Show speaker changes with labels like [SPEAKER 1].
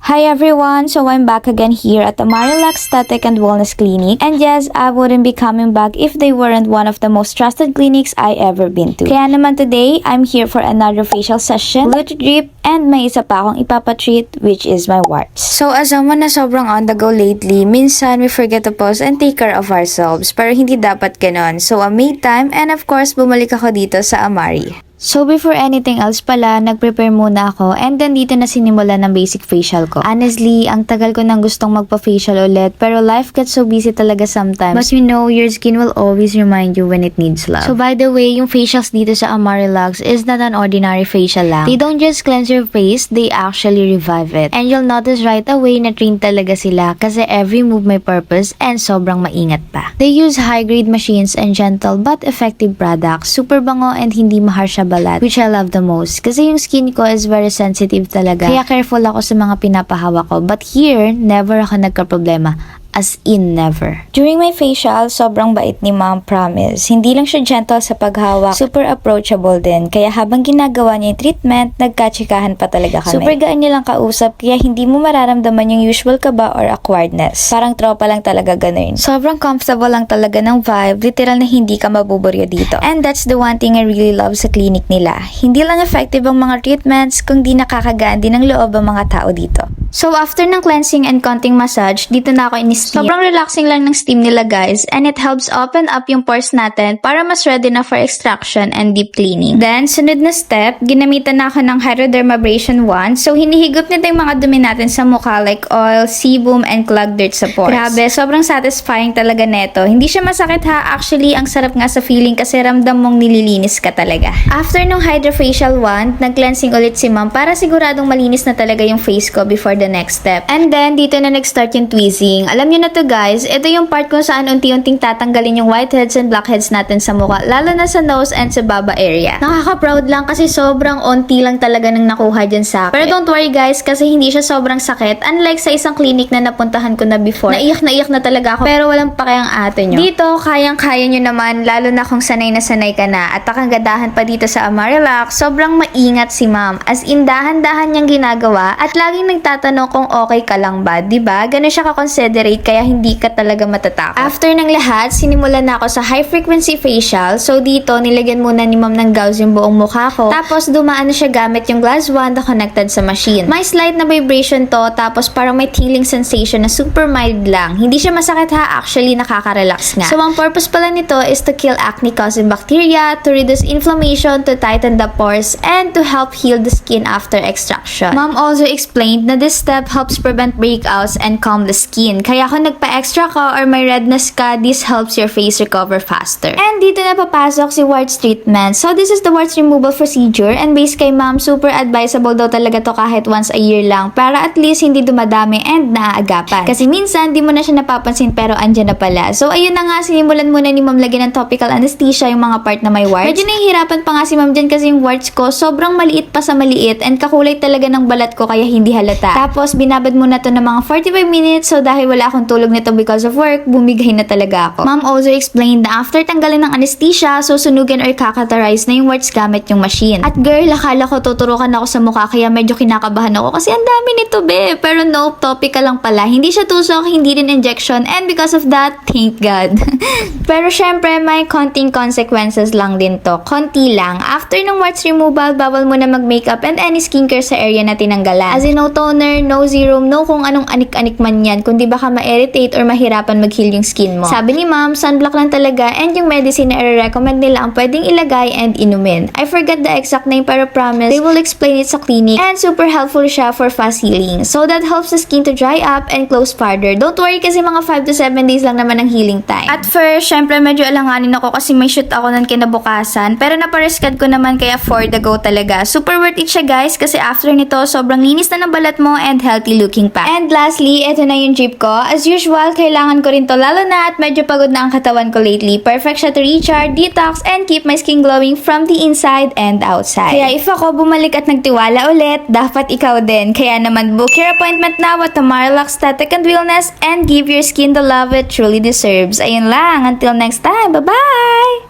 [SPEAKER 1] Hi everyone! So I'm back again here at the Marilac Aesthetic and Wellness Clinic. And yes, I wouldn't be coming back if they weren't one of the most trusted clinics I ever been to. Kaya naman today, I'm here for another facial session, Luto Drip, and may isa pa akong ipapatreat, which is my warts. So as someone na sobrang on the go lately, minsan we forget to pause and take care of ourselves. Pero hindi dapat ganon. So I made time and of course, bumalik ako dito sa Amari. So before anything else pala, nag-prepare muna ako and then dito na sinimula ng basic facial ko. Honestly, ang tagal ko nang gustong magpa-facial ulit pero life gets so busy talaga sometimes. But you know, your skin will always remind you when it needs love. So by the way, yung facials dito sa Amarilac is not an ordinary facial lang. They don't just cleanse your face, they actually revive it. And you'll notice right away na trained talaga sila kasi every move may purpose and sobrang maingat pa. They use high-grade machines and gentle but effective products. Super bango and hindi maharsha balat, which I love the most. Kasi yung skin ko is very sensitive talaga. Kaya careful ako sa mga pinapahawak ko. But here, never ako nagka-problema. As in never. During my facial, sobrang bait ni Mom, promise. Hindi lang siya gentle sa paghawak, super approachable din. Kaya habang ginagawa niya yung treatment, nagkatsikahan pa talaga kami. Super gaan niya lang kausap, kaya hindi mo mararamdaman yung usual kaba or awkwardness. Parang tropa lang talaga ganun. Sobrang comfortable lang talaga ng vibe, literal na hindi ka mabuburyo dito. And that's the one thing I really love sa clinic nila. Hindi lang effective ang mga treatments, kundi nakakagaan din ang loob ang mga tao dito. So after ng cleansing and konting massage, dito na ako in-steam. Sobrang relaxing lang ng steam nila guys, and it helps open up yung pores natin para mas ready na for extraction and deep cleaning. Then, sunod na step, ginamitan na ako ng Hydrodermabrasion 1. So hinihigop nito yung mga dumi natin sa mukha like oil, sebum, and clogged dirt sa pores. Grabe, sobrang satisfying talaga neto. Hindi siya masakit ha, actually ang sarap nga sa feeling kasi ramdam mong nililinis ka talaga. After nung Hydrofacial 1, nag-cleansing ulit si Ma'am para siguradong malinis na talaga yung face ko before the next step. And then, dito na nag-start yung tweezing. Alam nyo na to guys, ito yung part kung saan unti-unting tatanggalin yung whiteheads and blackheads natin sa mukha, lalo na sa nose and sa baba area. Nakaka-proud lang kasi sobrang onti lang talaga nang nakuha dyan sa akin. Pero don't worry guys, kasi hindi siya sobrang sakit. Unlike sa isang clinic na napuntahan ko na before, naiyak na talaga ako, pero walang pakayang ate nyo. Dito, kayang-kaya nyo naman, lalo na kung sanay na sanay ka na. At akagadahan pa dito sa Amarilac, sobrang maingat si Ma'am. As in, dahan-dahan niyang ginagawa at laging nagtatanong kung okay ka lang ba, diba? Ganun siya ka-considerate kaya hindi ka talaga matatakot. After ng lahat, sinimulan na ako sa high-frequency facial. So dito, nilagyan muna ni Ma'am ng gauze yung buong mukha ko. Tapos dumaan na siya gamit yung glass wand na connected sa machine. May slight na vibration to, tapos parang may tingling sensation na super mild lang. Hindi siya masakit ha, actually nakaka-relax nga. So ang purpose pala nito is to kill acne-causing bacteria, to reduce inflammation, to tighten the pores, and to help heal the skin after extraction. Ma'am also explained na this step helps prevent breakouts and calm the skin. Kaya kung nagpa-extra ka or may redness ka, this helps your face recover faster. And dito na papasok si warts treatment. So this is the warts removal procedure, and based kay Ma'am, super advisable daw talaga to kahit once a year lang para at least hindi dumadami and naaagapan. Kasi minsan, di mo na siya napapansin pero andyan na pala. So ayun na nga, sinimulan muna ni Ma'am lagyan ng topical anesthesia yung mga part na may warts. Medyo nahihirapan pa nga si Ma'am dyan kasi yung warts ko sobrang maliit pa sa maliit and kakulay talaga ng balat ko kaya hindi halata. Tapos binabad muna to ng mga 45 minutes, so dahil wala akong tulog nito because of work, bumigay na talaga ako. Ma'am also explained na after tanggalin ng anesthesia, susunugin or kakaterize na yung warts gamit yung machine. At girl, akala ko tuturukan ako sa mukha kaya medyo kinakabahan ako kasi ang dami nito be. Pero nope, topical lang pala. Hindi siya tusok, hindi din injection, and because of that, thank God. Pero syempre, may konting consequences lang din to. Konti lang. After ng warts removal, bawal mo na mag-makeup and any skincare sa area na tinanggalan. As in, no toner, no serum, no kung anong anik-anik man yan, kundi baka ma-irritate or mahirapan mag-heal yung skin mo. Sabi ni Ma'am, sunblock lang talaga and yung medicine na i-recommend nila ang pwedeng ilagay and inumin. I forgot the exact name pero promise, they will explain it sa clinic and super helpful siya for fast healing. So that helps the skin to dry up and close further. Don't worry kasi mga 5 to 7 days lang naman ang healing time. At first, syempre medyo alanganin ako kasi may shoot ako nun kinabukasan pero napariskad ko naman kaya for the go talaga. Super worth it siya guys kasi after nito, sobrang linis na ng balat mo and healthy looking pa. And lastly, ito na yung drip ko. As usual, kailangan ko rin to lalo na at medyo pagod na ang katawan ko lately. Perfect siya to recharge, detox, and keep my skin glowing from the inside and outside. Kaya if ako bumalik at nagtiwala ulit, dapat ikaw din. Kaya naman book your appointment now at the Marilac Aesthetic and Wellness and give your skin the love it truly deserves. Ayun lang, until next time, bye-bye!